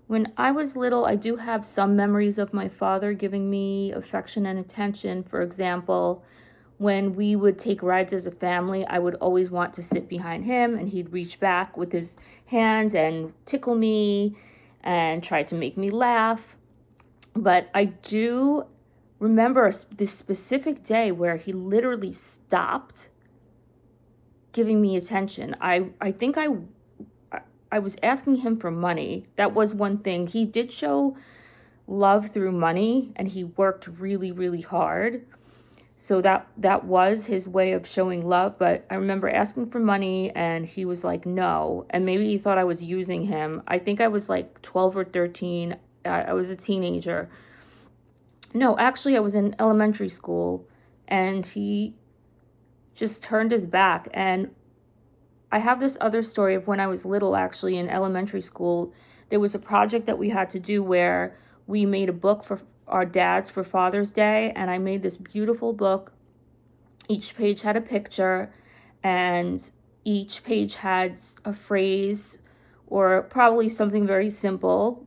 When I was little, I do have some memories of my father giving me affection and attention. For example, when we would take rides as a family, I would always want to sit behind him, and he'd reach back with his hands and tickle me and try to make me laugh. But I do remember this specific day where he literally stopped giving me attention. I think I was asking him for money. That was one thing. He did show love through money, and he worked really, really hard. So that was his way of showing love. But I remember asking for money, and he was like, no. And maybe he thought I was using him. I think I was like 12 or 13. I was a teenager. No, actually, I was in elementary school, and he just turned his back. And I have this other story of when I was little, actually, in elementary school. There was a project that we had to do where we made a book for our dads for Father's Day, and I made this beautiful book. Each page had a picture, and each page had a phrase or probably something very simple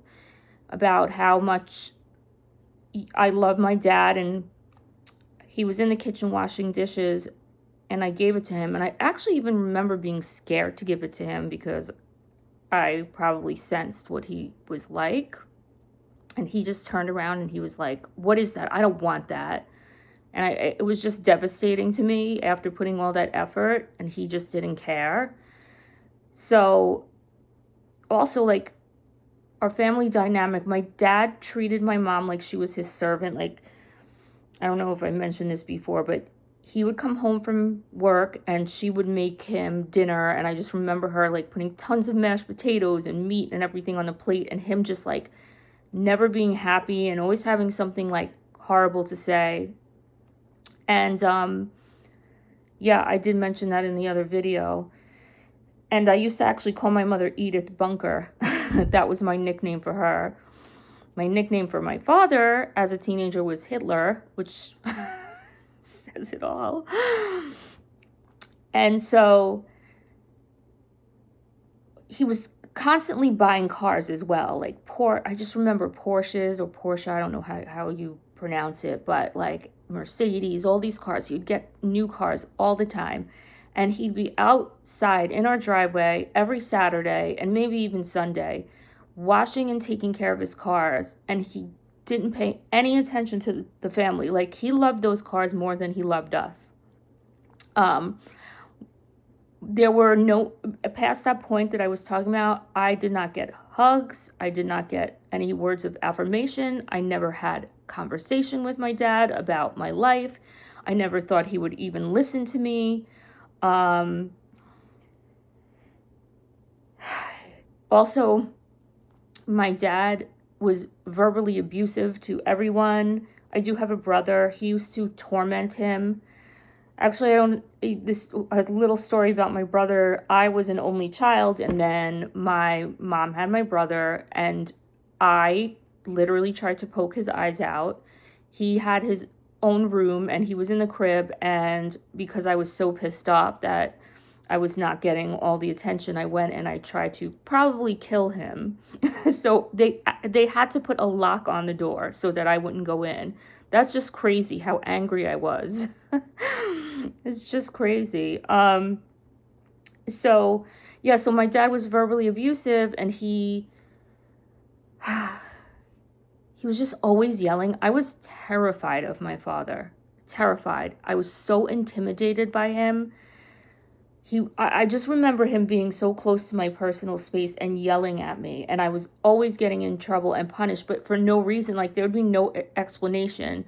about how much I love my dad. And he was in the kitchen washing dishes, and I gave it to him. And I actually even remember being scared to give it to him because I probably sensed what he was like. And he just turned around and he was like, what is that? I don't want that. And it was just devastating to me after putting all that effort, and he just didn't care. So also, like, our family dynamic, my dad treated my mom like she was his servant. Like, I don't know if I mentioned this before, but he would come home from work and she would make him dinner. And I just remember her like putting tons of mashed potatoes and meat and everything on the plate, and him just like never being happy and always having something like horrible to say. And yeah, I did mention that in the other video. And I used to actually call my mother Edith Bunker. That was my nickname for her. My nickname for my father as a teenager was Hitler, which says it all. And so he was constantly buying cars as well. Like I just remember Porsches or Porsche, I don't know how you pronounce it, but like Mercedes, all these cars. He'd get new cars all the time. And he'd be outside in our driveway every Saturday and maybe even Sunday, washing and taking care of his cars. And he didn't pay any attention to the family. Like, he loved those cars more than he loved us. There were no, past that point that I was talking about, I did not get hugs. I did not get any words of affirmation. I never had conversation with my dad about my life. I never thought he would even listen to me. Also, my dad was verbally abusive to everyone. I do have a brother. He used to torment him. Actually, a little story about my brother. I was an only child, and then my mom had my brother, and I literally tried to poke his eyes out. He had his own room, and he was in the crib, and because I was so pissed off that I was not getting all the attention, I went and I tried to probably kill him. So they had to put a lock on the door so that I wouldn't go in. That's just crazy how angry I was. It's just crazy. So yeah, so my dad was verbally abusive, and he was just always yelling. I was terrified of my father. Terrified. I was so intimidated by him. I just remember him being so close to my personal space and yelling at me, and I was always getting in trouble and punished, but for no reason. Like, there would be no explanation.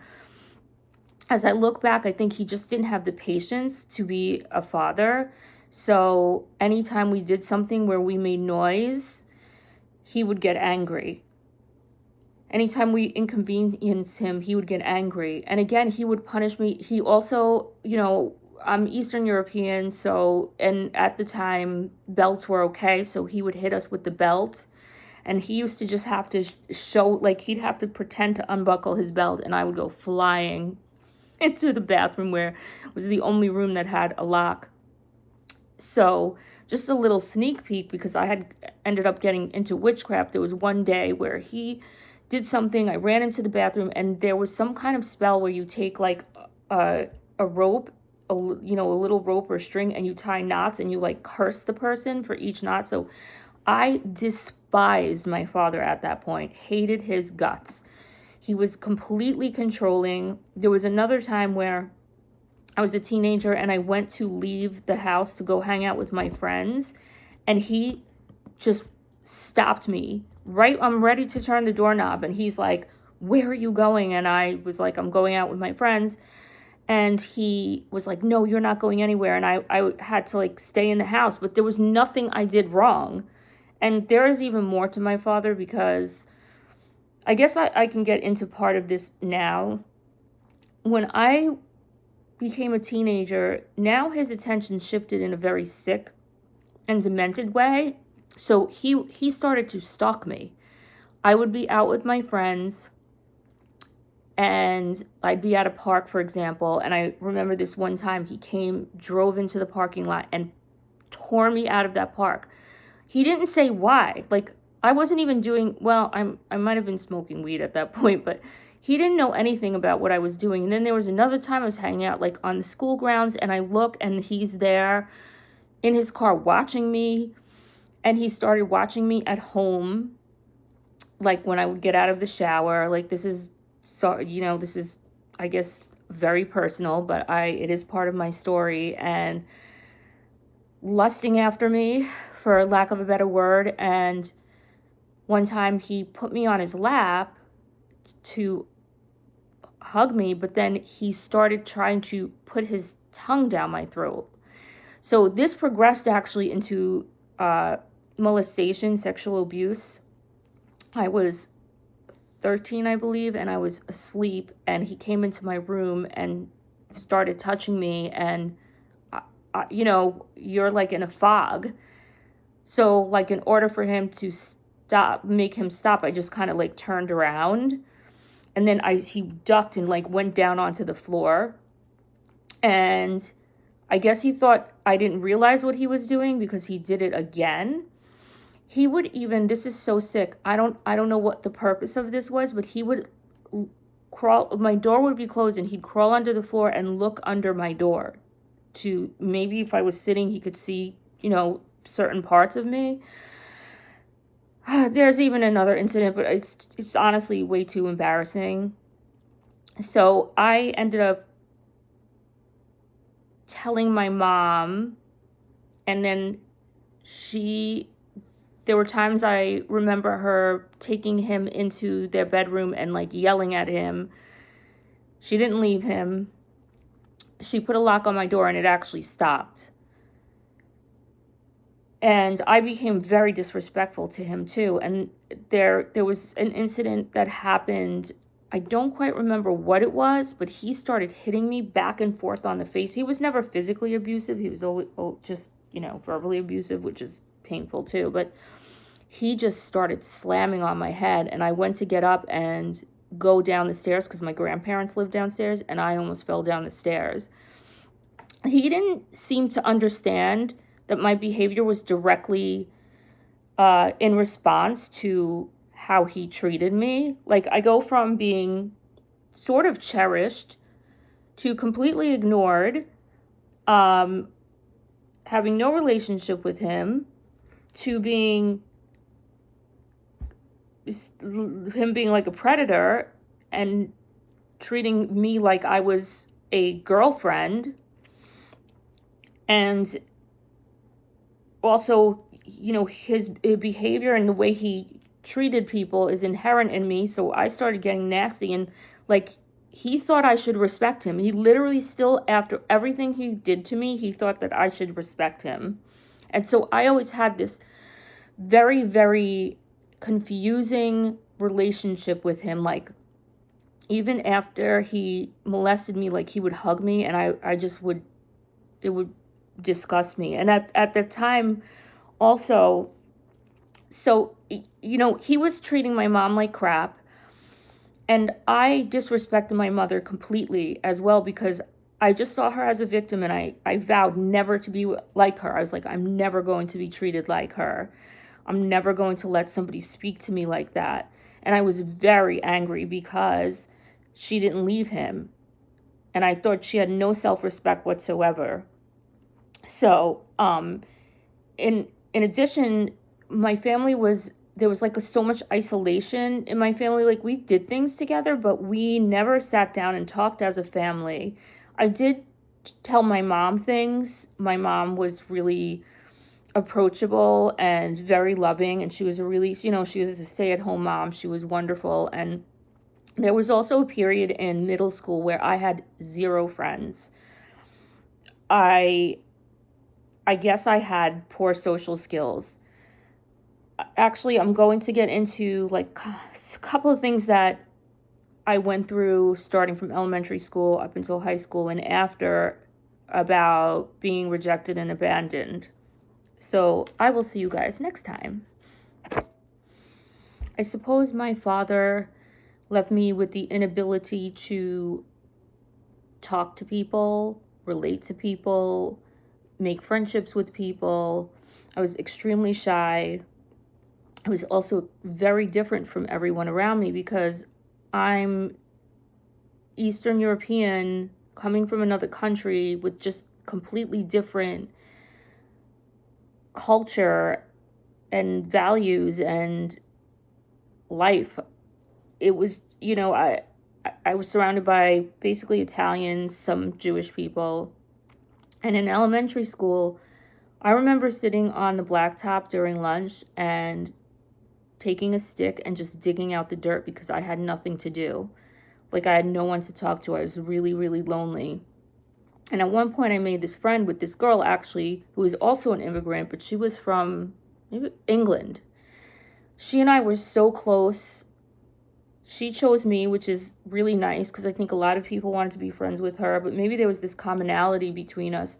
As I look back, I think he just didn't have the patience to be a father. So anytime we did something where we made noise, he would get angry. Anytime we inconvenienced him, he would get angry. And again, he would punish me. He also, I'm Eastern European, so, and at the time, belts were okay, so he would hit us with the belt. And he used to just have to show, like, he'd have to pretend to unbuckle his belt, and I would go flying into the bathroom, where it was the only room that had a lock. So just a little sneak peek, because I had ended up getting into witchcraft. There was one day where he did something. I ran into the bathroom, and there was some kind of spell where you take like a rope, a little rope or string, and you tie knots, and you like curse the person for each knot. So I despised my father at that point, hated his guts. He was completely controlling. There was another time where I was a teenager and I went to leave the house to go hang out with my friends, and he just stopped me. Right, I'm ready to turn the doorknob, and he's like, "Where are you going?" And I was like, "I'm going out with my friends." And he was like, "No, you're not going anywhere." And I had to like stay in the house, but there was nothing I did wrong. And there is even more to my father, because I guess I can get into part of this now. When I became a teenager, now his attention shifted in a very sick and demented way. So he started to stalk me. I would be out with my friends, and I'd be at a park, for example, and I remember this one time he drove into the parking lot and tore me out of that park. He didn't say why. Like, I wasn't even doing, well, I might have been smoking weed at that point, but he didn't know anything about what I was doing. And then there was another time I was hanging out like on the school grounds, and I look and he's there in his car watching me, and he started watching me at home, like when I would get out of the shower. Like, this is this is, I guess, very personal, but it is part of my story. And lusting after me, for lack of a better word. And one time he put me on his lap to hug me, but then he started trying to put his tongue down my throat. So this progressed actually into molestation, sexual abuse. I was 13, I believe, and I was asleep, and he came into my room and started touching me, and you're like in a fog. So like, in order for him to make him stop, I just kind of like turned around, and then he ducked and like went down onto the floor. And I guess he thought I didn't realize what he was doing, because he did it again. He would even, this is so sick, I don't know what the purpose of this was, but he would crawl, my door would be closed, and he'd crawl under the floor and look under my door to, maybe if I was sitting, he could see, certain parts of me. There's even another incident, but it's honestly way too embarrassing. So I ended up telling my mom, and then there were times I remember her taking him into their bedroom and like yelling at him. She didn't leave him. She put a lock on my door, and it actually stopped. And I became very disrespectful to him too. And there was an incident that happened. I don't quite remember what it was, but he started hitting me back and forth on the face. He was never physically abusive. He was always just, verbally abusive, which is painful too. But he just started slamming on my head, and I went to get up and go down the stairs, because my grandparents lived downstairs, and I almost fell down the stairs. He didn't seem to understand that my behavior was directly in response to how he treated me. Like, I go from being sort of cherished to completely ignored, having no relationship with him, to him being like a predator and treating me like I was a girlfriend. And also, his behavior and the way he treated people is inherent in me. So I started getting nasty, and like, he thought I should respect him. He literally still, after everything he did to me, he thought that I should respect him. And so I always had this very, very confusing relationship with him. Like, even after he molested me, like, he would hug me, and I just would, it would disgust me. And at the time also, so, he was treating my mom like crap, and I disrespected my mother completely as well, because I just saw her as a victim, and I vowed never to be like her. I was like, I'm never going to be treated like her. I'm never going to let somebody speak to me like that. And I was very angry because she didn't leave him. And I thought she had no self-respect whatsoever. So, in addition, my family was, there was like so much isolation in my family. Like, we did things together, but we never sat down and talked as a family. I did tell my mom things. My mom was really approachable and very loving, and she was a really, she was a stay-at-home mom. She was wonderful. And there was also a period in middle school where I had zero friends. I guess I had poor social skills. Actually, I'm going to get into like a couple of things that I went through starting from elementary school up until high school and after, about being rejected and abandoned. So I will see you guys next time. I suppose my father left me with the inability to talk to people, relate to people, make friendships with people. I was extremely shy. I was also very different from everyone around me because I'm Eastern European, coming from another country with just completely different culture and values and life. It was, I was surrounded by basically Italians, some Jewish people. And in elementary school, I remember sitting on the blacktop during lunch and taking a stick and just digging out the dirt because I had nothing to do. Like, I had no one to talk to. I was really, really lonely. And at one point I made this friend with this girl, actually, who was also an immigrant, but she was from maybe England. She and I were so close. She chose me, which is really nice because I think a lot of people wanted to be friends with her, but maybe there was this commonality between us,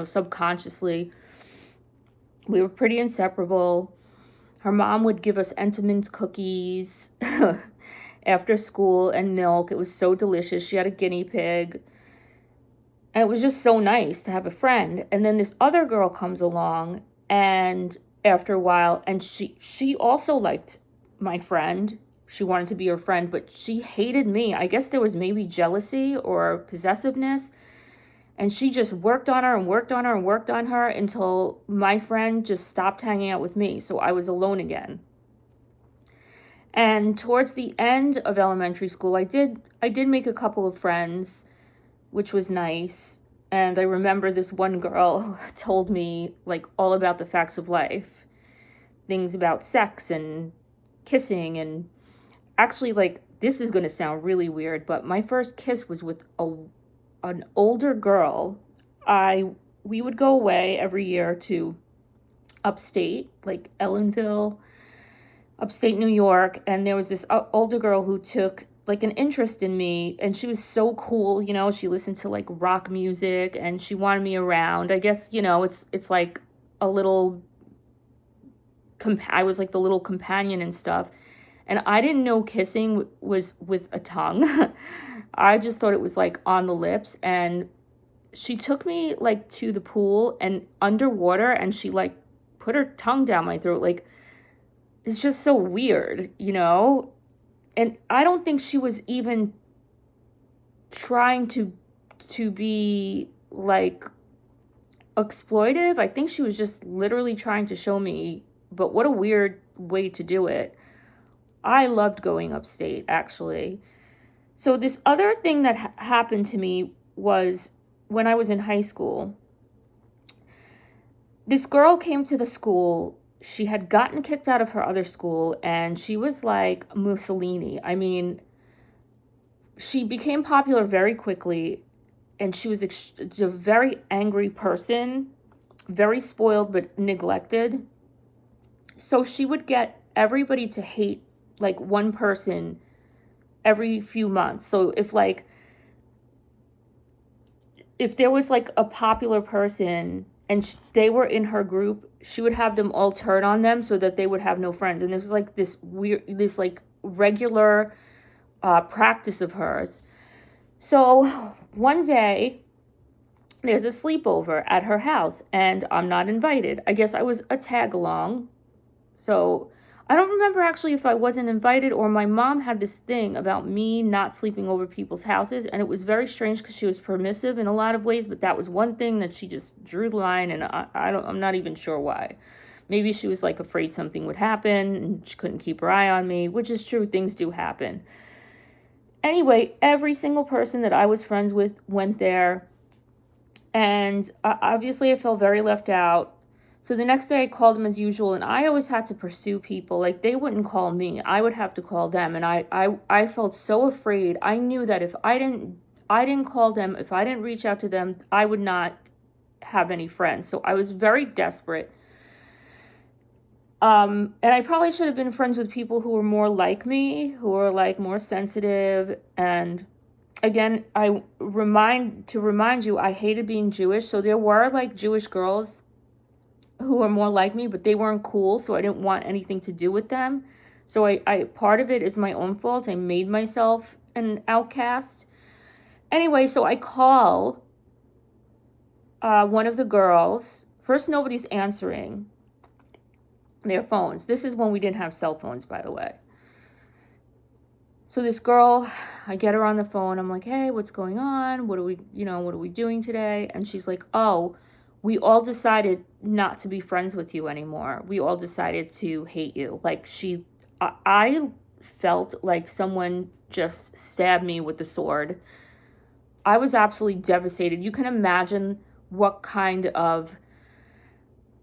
subconsciously. We were pretty inseparable. Her mom would give us Entenmann's cookies after school and milk. It was so delicious. She had a guinea pig. And it was just so nice to have a friend. And then this other girl comes along, and after a while, and she also liked my friend. She wanted to be her friend, but she hated me. I guess there was maybe jealousy or possessiveness. And she just worked on her and worked on her and worked on her until my friend just stopped hanging out with me. So I was alone again. And towards the end of elementary school, I did make a couple of friends, which was nice. And I remember this one girl told me like all about the facts of life, things about sex and kissing. And actually, like, this is going to sound really weird, but my first kiss was with an older girl. We would go away every year to upstate, like Ellenville, upstate New York, and there was this older girl who took like an interest in me, and she was so cool. She listened to like rock music and she wanted me around. I guess, it's like a little I was like the little companion and stuff. And I didn't know kissing was with a tongue. I just thought it was like on the lips. And she took me like to the pool and underwater, and she like put her tongue down my throat. Like, it's just so weird, And I don't think she was even trying to be like exploitive. I think she was just literally trying to show me, but what a weird way to do it. I loved going upstate, actually. So this other thing that happened to me was when I was in high school. This girl came to the school. She had gotten kicked out of her other school, and she was like Mussolini. I mean, she became popular very quickly, and she was a very angry person, very spoiled but neglected. So she would get everybody to hate like one person every few months. So if there was like a popular person and they were in her group, she would have them all turn on them so that they would have no friends. And this was like this like regular practice of hers. So one day there's a sleepover at her house and I'm not invited. I guess I was a tag along. So I don't remember actually if I wasn't invited or my mom had this thing about me not sleeping over people's houses. And it was very strange because she was permissive in a lot of ways, but that was one thing that she just drew the line, and I'm not even sure why. Maybe she was like afraid something would happen and she couldn't keep her eye on me, which is true. Things do happen. Anyway, every single person that I was friends with went there. And obviously I felt very left out. So the next day I called them as usual, and I always had to pursue people. Like, they wouldn't call me. I would have to call them. And I felt so afraid. I knew that if I didn't call them, if I didn't reach out to them, I would not have any friends. So I was very desperate. And I probably should have been friends with people who were more like me, who were like more sensitive. And again, I remind you, I hated being Jewish. So there were like Jewish girls who were more like me, but they weren't cool. So I didn't want anything to do with them. So I part of it is my own fault. I made myself an outcast. Anyway, so I call one of the girls. First, nobody's answering their phones. This is when we didn't have cell phones, by the way. So this girl, I get her on the phone. I'm like, hey, what's going on? What are we doing today? And she's like, oh, we all decided not to be friends with you anymore. We all decided to hate you. Like, I felt like someone just stabbed me with the sword. I was absolutely devastated. You can imagine what kind of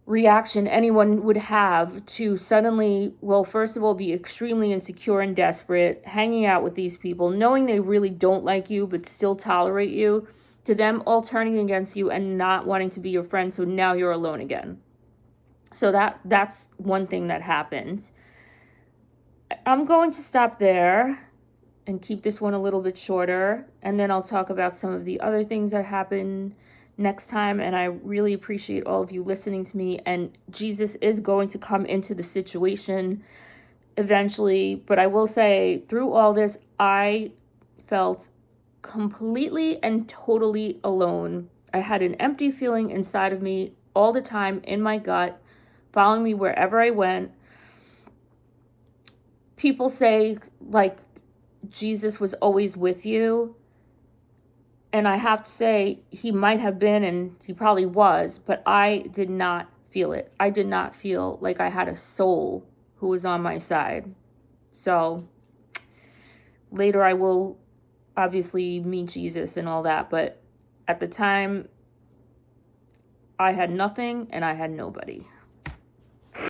reaction anyone would have to suddenly, well, first of all, be extremely insecure and desperate, hanging out with these people, knowing they really don't like you but still tolerate you, to them all turning against you and not wanting to be your friend, so now you're alone again. So that's one thing that happened. I'm going to stop there and keep this one a little bit shorter, and then I'll talk about some of the other things that happened next time. And I really appreciate all of you listening to me, and Jesus is going to come into the situation eventually. But I will say, through all this, I felt completely and totally alone. I had an empty feeling inside of me all the time, in my gut, following me wherever I went. People say, like, Jesus was always with you. And I have to say, he might have been, and he probably was, but I did not feel it. I did not feel like I had a soul who was on my side. So later I will obviously meet Jesus and all that, but at the time, I had nothing and I had nobody.